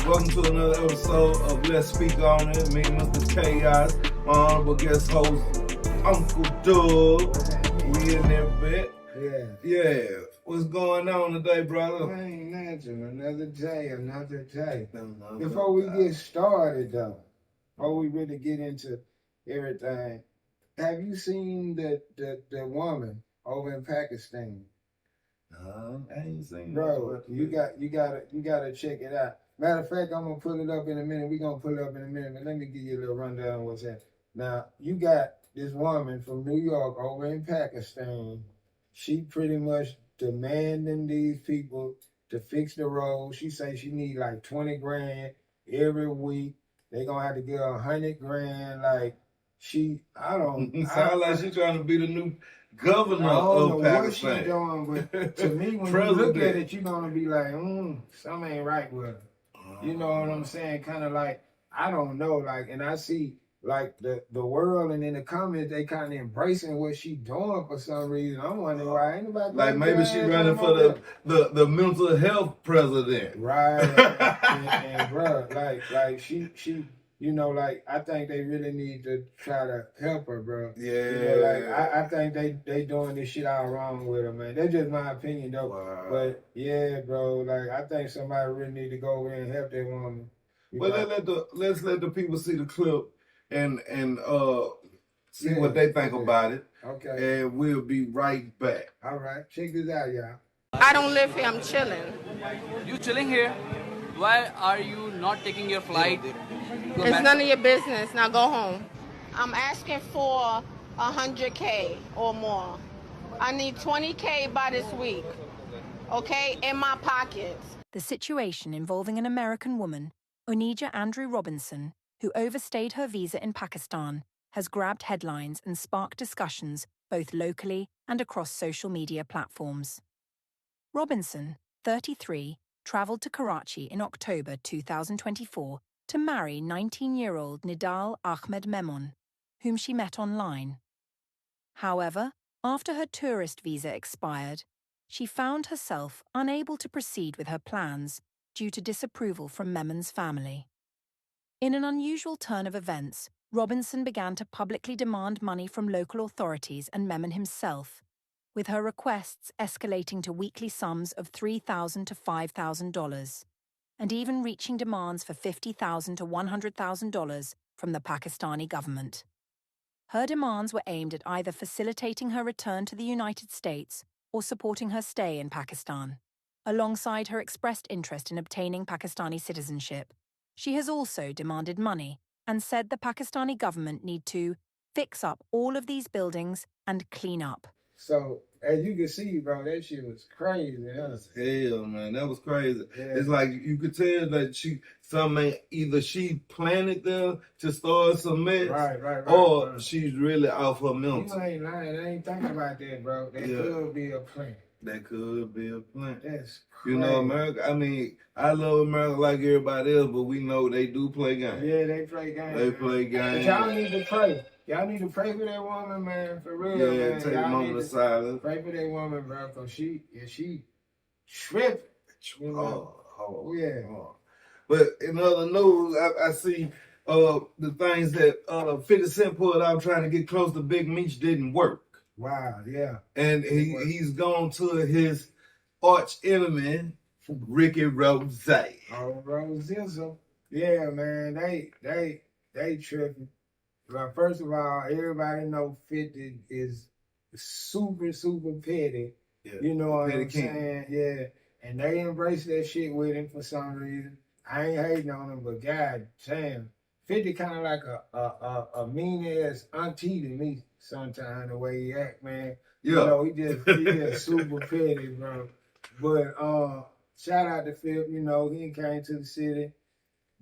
Welcome to another episode of Let's Speak On It. Me, Mr. Chaos, my honorable guest host, Uncle Doug. We in there, bit. Yeah. What's going on today, brother? Ain't nothing. Another day. Before we get started, though, before we really get into everything, have you seen the woman over in Pakistan? I ain't seen Bro, you gotta check it out. Matter of fact, I'm gonna put it up in a minute. We're gonna put it up in a minute, but let me give you a little rundown of what's happening. Now, you got this woman from New York over in Pakistan. She pretty much demanding these people to fix the road. She say she need like 20 grand every week. They gonna have to give her 100 grand. Like Sound like she trying to be the new governor I don't of know Pakistan. what she doing, but to me, when you look at it, you're gonna be like, something ain't right with her. You know what I'm saying? Kind of like, I don't know, like, and I see like the world and in the comments they kind of embracing what she doing for some reason. I'm wondering why ain't nobody like maybe she running for the mental health president. Right. and bro, like she you know, like I think they really need to try to help her, bro. Yeah. You know, like I think they doing this shit all wrong with her, man. That's just my opinion though. Wow. But yeah, bro, like I think somebody really need to go over and help that woman. Well, let's let the people see the clip and see what they think about it. Okay. And we'll be right back. All right. Check this out, y'all. I don't live here, I'm chilling. You chilling here? Why are you not taking your flight? It's none of your business. Now go home. I'm asking for 100K or more. I need 20K by this week, okay, in my pockets. The situation involving an American woman, Onija Andrew Robinson, who overstayed her visa in Pakistan, has grabbed headlines and sparked discussions both locally and across social media platforms. Robinson, 33, travelled to Karachi in October 2024 to marry 19-year-old Nidal Ahmed Memon, whom she met online. However, after her tourist visa expired, she found herself unable to proceed with her plans due to disapproval from Memon's family. In an unusual turn of events, Robinson began to publicly demand money from local authorities and Memon himself, with her requests escalating to weekly sums of $3,000 to $5,000, and even reaching demands for $50,000 to $100,000 from the Pakistani government. Her demands were aimed at either facilitating her return to the United States or supporting her stay in Pakistan. Alongside her expressed interest in obtaining Pakistani citizenship, she has also demanded money and said the Pakistani government need to fix up all of these buildings and clean up. So, as you can see, bro, that shit was crazy. Hell, man, that was crazy. Yeah. It's like you could tell that either she planted them to start some mess, or she's really off her mental. You ain't lying. I ain't thinking about that, bro. That could be a plan. That could be a plan. That's crazy. You know, America, I mean, I love America like everybody else, but we know they do play games. Yeah, they play games. They play games. But y'all need to pray. Y'all need to pray for that woman, man, for real, yeah, man. Take a moment of silence. Pray for that woman, bro, because she tripping. Yeah. But in other news, I see the things that 50 Cent pulled out trying to get close to Big Meech didn't work. Wow, yeah. And he's gone to his arch enemy, Ricky Rose. Oh, Rosism. Yeah, man, they tripping. Well, first of all, everybody know 50 is super, super petty. Yeah, you know what I'm saying? Yeah. And they embrace that shit with him for some reason. I ain't hating on him, but god damn. 50 kind of like a mean-ass auntie to me sometimes, the way he act, man. Yeah. You know, he just super petty, bro. But shout out to Phil, you know, he came to the city,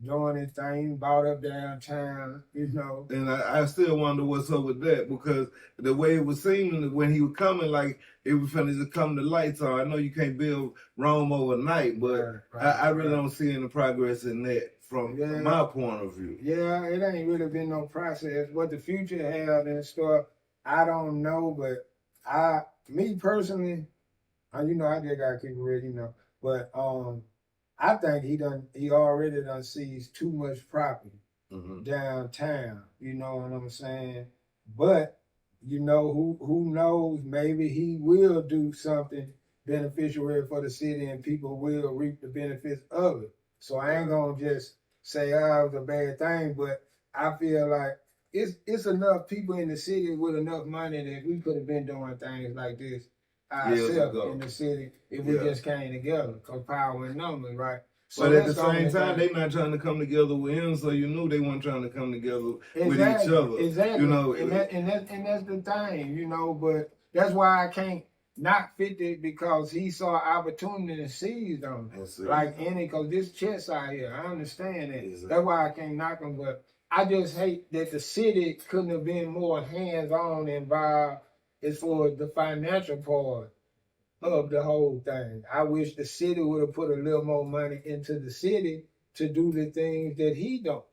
doing his thing, bought up downtown, you know. And I still wonder what's up with that, because the way it was seeming when he was coming, like it was finna just come to light. So I know you can't build Rome overnight, but I really don't see any progress in that from my point of view. Yeah, it ain't really been no process. What the future held in store, I don't know, but me personally, you know, I just gotta keep it real, you know, but I think he already done seized too much property downtown. You know what I'm saying? But you know who knows? Maybe he will do something beneficial for the city, and people will reap the benefits of it. So I ain't gonna just say, oh, it was a bad thing, but I feel like it's enough people in the city with enough money that we could have been doing things like this ourselves in the city if we just came together. Cause power in numbers, right? So but at the same time, they not trying to come together with him, so you knew they weren't trying to come together with each other. Exactly. You know, and that's the thing, you know. But that's why I can't not fit it, because he saw opportunity and seized on it. Like any, cause this chess out here, I understand that. Exactly. That's why I can't knock him, but I just hate that the city couldn't have been more hands-on involved as far as the financial part of the whole thing. I wish the city would have put a little more money into the city to do the things that he don't.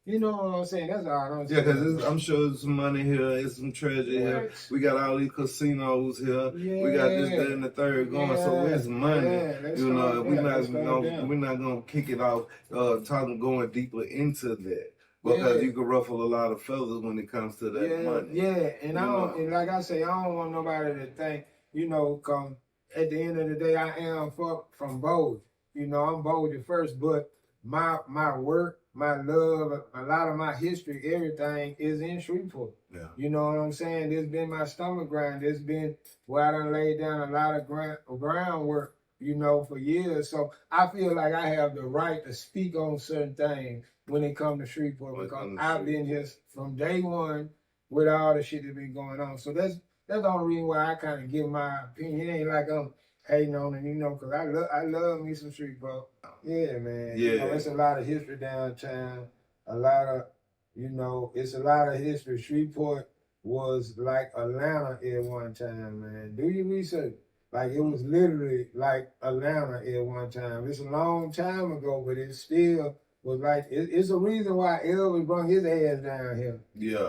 You know what I'm saying? That's all I'm saying. Yeah, because I'm sure there's some money here, there's some treasure here. We got all these casinos here. Yeah. We got this, that, and the third going. So it's money. You know, we're not gonna kick it off going deeper into that. Because you can ruffle a lot of feathers when it comes to that money. Yeah, and and like I say, I don't want nobody to think, you know, come at the end of the day, I am from both. You know, I'm both at first, but my work, my love, a lot of my history, everything is in Shreveport. Yeah. You know what I'm saying? It's been my stomach grind. It's been where I done laid down a lot of groundwork, you know, for years. So I feel like I have the right to speak on certain things when it comes to Shreveport, because I've been here from day one with all the shit that's been going on. So that's the only reason why I kind of give my opinion. It ain't like I'm hating on it, you know, because I love me some Shreveport. Yeah, man. Yeah. You know, it's a lot of history downtown. A lot of, you know, it's a lot of history. Shreveport was like Atlanta at one time, man. Do your research. Like, it was literally like Atlanta at one time. It's a long time ago, but it still was like, it's a reason why Elvis brought his ass down here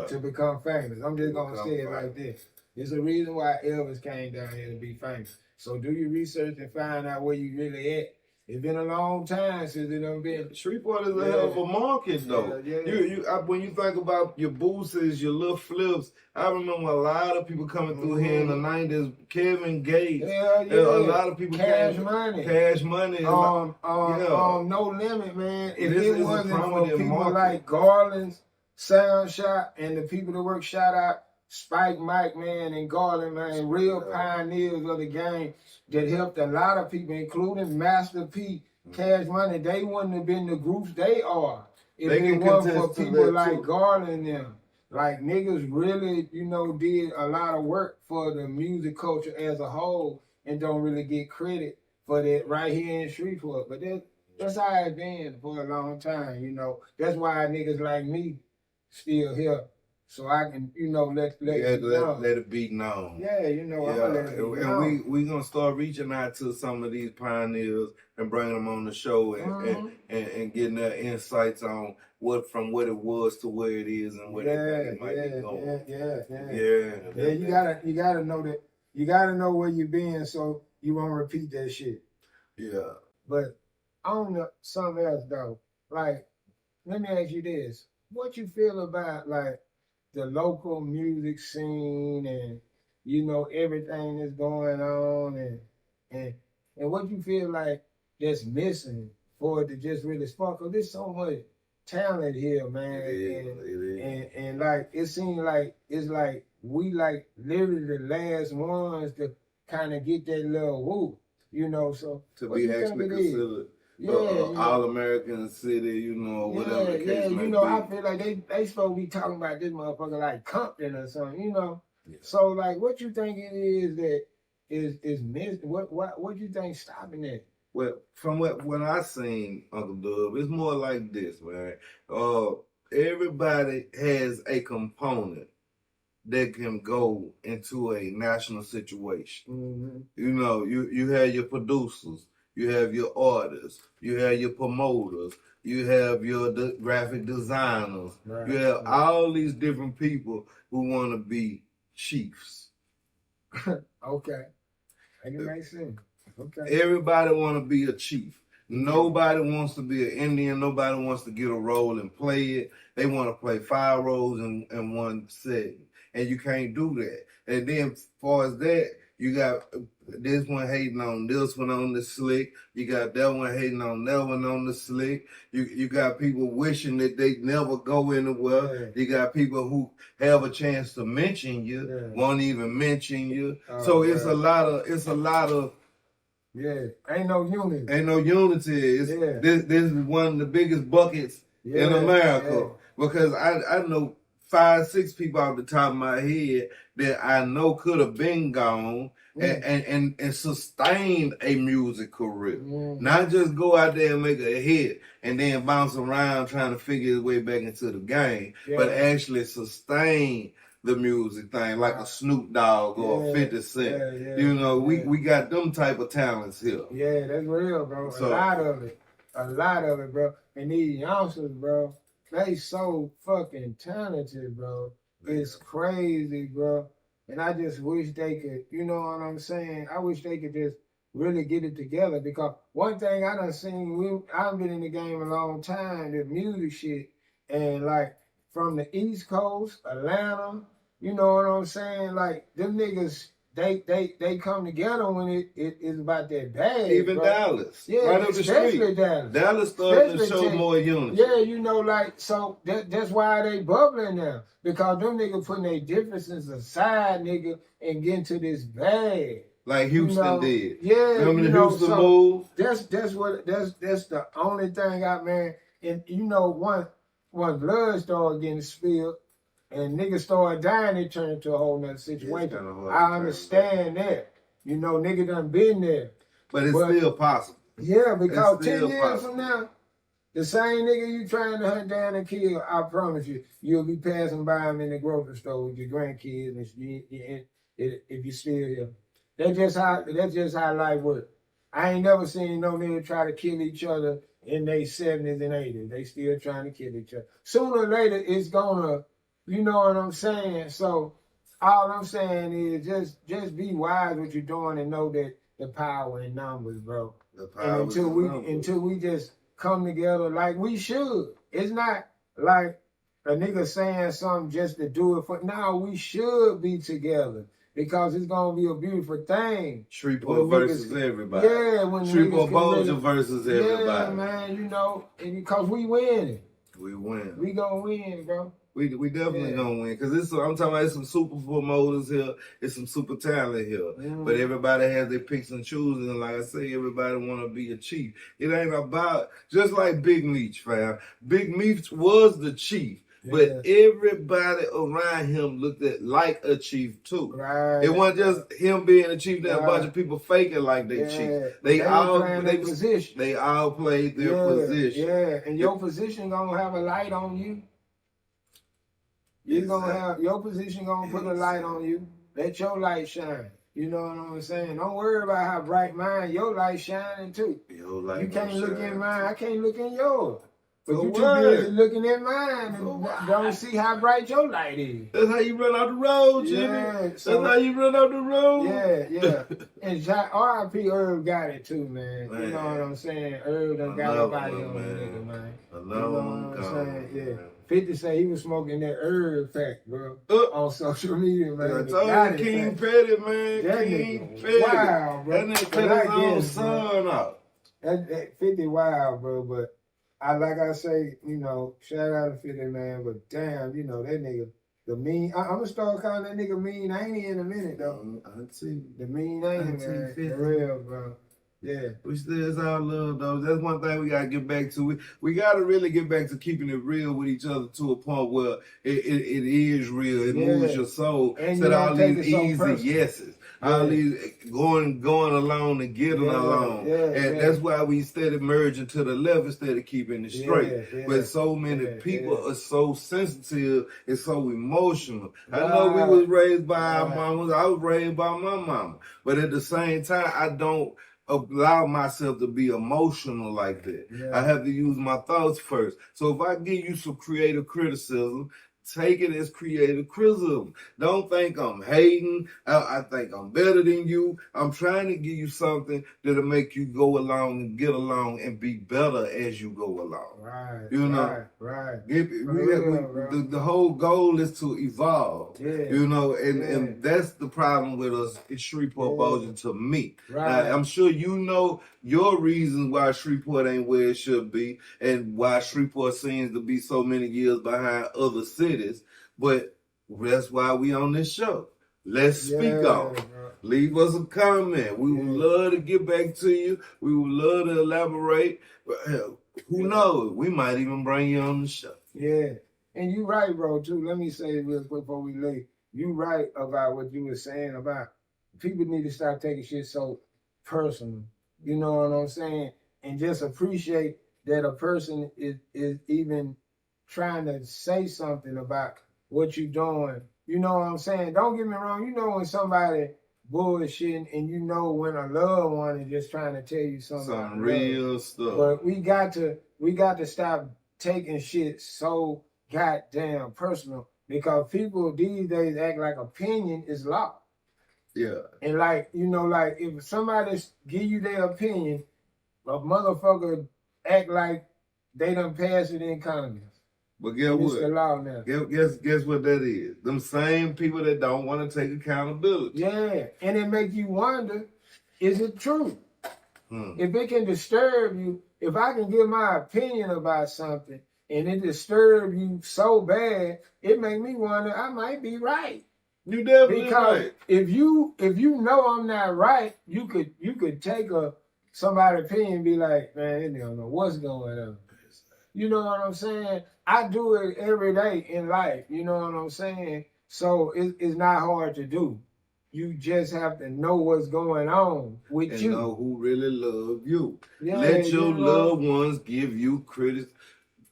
to become famous. I'm just going to say it like this. There's a reason why Elvis came down here to be famous. So do your research and find out where you really at. It's been a long time since it done been. Shreveport is a hell of a market, though. When you think about your boosters, your little flips, I remember a lot of people coming through here in the 90s. Kevin Gates. A lot of people Money. Cash Money. No Limit, man. If it wasn't for people like Garland's Sound Shop and the people that work Shout Out, Spike Mike, man, and Garland, man, real pioneers of the game that helped a lot of people, including Master P, Cash Money. They wouldn't have been the groups they are if it wasn't for people like Garland and them. Like, niggas really, you know, did a lot of work for the music culture as a whole and don't really get credit for that right here in Shreveport. But that's how it's been for a long time, you know. That's why niggas like me still here. So I can, you know, let it be known. Yeah, you know, I'm gonna let it be known. And we gonna start reaching out to some of these pioneers and bringing them on the show and getting their insights on what it was to where it is and where it might be going. Yeah. You gotta know that. You gotta know where you've been so you won't repeat that shit. Yeah. But on something else though, like, let me ask you this: what you feel about like the local music scene and, you know, everything that's going on and what you feel like that's missing for it to just really spark? Cause there's so much talent here, man. And like, it seems like it's like we like literally the last ones to kind of get that little whoop, you know. So to be actually considered all-American city, you know, whatever the case may you know, be. I feel like they supposed to be talking about this motherfucker like Compton or something, you know. Yeah. So like, what you think it is that is missing? What you think stopping that? Well, from what I seen, Uncle Dub, it's more like this, man. Everybody has a component that can go into a national situation. Mm-hmm. You know, you have your producers. You have your artists, you have your promoters, you have your graphic designers, you have all these different people who want to be chiefs. Okay. That makes sense. Okay. Everybody want to be a chief. Nobody wants to be an Indian. Nobody wants to get a role and play it. They want to play 5 roles in one setting, and you can't do that. And then, as far as that, you got this one hating on this one on the slick. You got that one hating on that one on the slick. You got people wishing that they never go anywhere. You got people who have a chance to mention you, won't even mention you. So it's a lot of. Yeah, ain't no unity. Ain't no unity. This is one of the biggest buckets in America because I know 5, 6 people off the top of my head that I know could have been gone and sustained a music career. Not just go out there and make a hit and then bounce around trying to figure his way back into the game, but actually sustain the music thing like a Snoop Dogg or a 50 Cent. You know, we got them type of talents here. Yeah, that's real, bro. So, a lot of it, bro. And these youngsters, bro, they so fucking talented, bro. It's crazy, bro. And I just wish they could, you know what I'm saying? I wish they could just really get it together because one thing I done seen, I've been in the game a long time, the music shit, and like from the East Coast, Atlanta, you know what I'm saying? Like them niggas, they come together when it is about that bag. Even bro. Dallas, yeah, right up the street. Dallas starting to show more unity. Yeah, you know, like so that's why they bubbling now because them niggas putting their differences aside, nigga, and getting to this bag. Like Houston did. Yeah, remember the Houston move? That's the only thing man. And you know, when blood started getting spilled and niggas started dying, it turned into a whole nother situation. I understand that. You know, nigga done been there. But it's still possible. Yeah, because 10 years from now, the same nigga you trying to hunt down and kill, I promise you, you'll be passing by him in the grocery store with your grandkids and if you're still here. That's just how life works. I ain't never seen no nigga try to kill each other in their 70s and 80s. They still trying to kill each other. Sooner or later, it's gonna, you know what I'm saying? So all I'm saying is just be wise what you're doing and know that the power in numbers, bro. And until we just come together like we should. It's not like a nigga saying something just to do it for. No, we should be together. Because it's gonna be a beautiful thing. Shreveport versus everybody. Yeah, when Shreveport Bossier versus everybody. Yeah, man, you know, and because we winning. We win. We gonna win, bro. We definitely gonna win. Cause I'm talking about some super promoters here, it's some super talent here. But everybody has their picks and chooses, and like I say, everybody wanna be a chief. It ain't about just like Big Meech, fam. Big Meech was the chief. But everybody around him looked at like a chief too. Right. It wasn't just him being a chief. There a bunch of people faking like they chief. They all position. They all played their position. Yeah, and your position gonna have a light on you. You're gonna have your position gonna put a light on you. Let your light shine. You know what I'm saying? Don't worry about how bright mine. Your light shining too. Your light you can't look in mine. Too. I can't look in yours. But you too busy looking at mine and don't see how bright your light is. That's how you run out the road, Jimmy. Yeah, that's how you run out the road. Yeah. And R.I.P. Herb got it too, man. You know what I'm saying? Herb done got everybody on the nigga, man. You know what I'm saying? Yeah. 50 say he was smoking that herb fact, bro, on social media, man. I told you, King Petty, man. King Petty. Wow, bro. That nigga cut his own son out. That 50 wild, bro, but like I say, you know, shout out to 50, man, but damn, you know, that nigga, the mean, I'm gonna start calling that nigga mean. I ain't in a minute, though. I see. The mean ain't, man. For real, bro. Yeah. We still, it's all love, though. That's one thing we gotta get back to. We gotta really get back to keeping it real with each other to a point where it is real. It moves your soul. Instead of all these easy yeses. All these going along and getting along. And that's why we steady merging to the left instead of keeping it straight. But so many people are so sensitive and so emotional. I know we was raised by our mamas. I was raised by my mama. But at the same time, I don't allow myself to be emotional like that. I have to use my thoughts first. So if I give you some creative criticism, take it as creative criticism. Don't think I'm hating. I think I'm better than you. I'm trying to give you something that'll make you go along and get along and be better as you go along. Right. You know, Right. The whole goal is to evolve. Yeah. You know, and that's the problem with us in Shreveport, Bossier, to me. Right. Now, I'm sure you know your reasons why Shreveport ain't where it should be and why Shreveport seems to be so many years behind other cities. But that's why we on this show. Let's speak on it. Leave us a comment. We would love to get back to you. We would love to elaborate. Hell, who knows? We might even bring you on the show. Yeah. And you right, bro, too. Let me say it real quick before we leave. You right about what you were saying about people need to stop taking shit so personal. You know what I'm saying? And just appreciate that a person is even trying to say something about what you're doing. You know what I'm saying? Don't get me wrong. You know when somebody bullshitting and you know when a loved one is just trying to tell you something real stuff. But we got to stop taking shit so goddamn personal because people these days act like opinion is law. Yeah. And like, you know, like if somebody give you their opinion, a motherfucker act like they done passed it in Congress. But guess what? It's the law now. Guess what that is? Them same people that don't want to take accountability. Yeah. And it make you wonder, is it true? If it can disturb you, if I can give my opinion about something and it disturb you so bad, it make me wonder I might be right. You definitely because right. if you know I'm not right, you could take somebody's opinion and be like, man, they don't know what's going on. You know what I'm saying? I do it every day in life. You know what I'm saying? So it's not hard to do. You just have to know what's going on with and you. Know who really love you. Yeah, Let your loved ones give you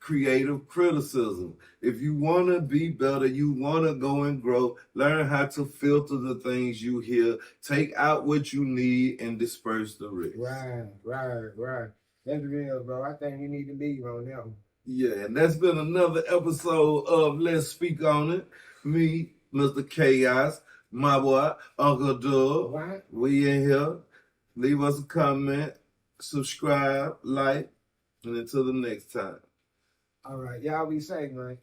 creative criticism. If you want to be better, you want to go and grow, learn how to filter the things you hear, take out what you need, and disperse the rest. Right. That's real, bro. I think we need to leave on that one. Yeah, and that's been another episode of Let's Speak On It. Me, Mr. Chaos, my boy, Uncle Doug. Right. We in here. Leave us a comment, subscribe, like, and until the next time. All right. Y'all be safe, man.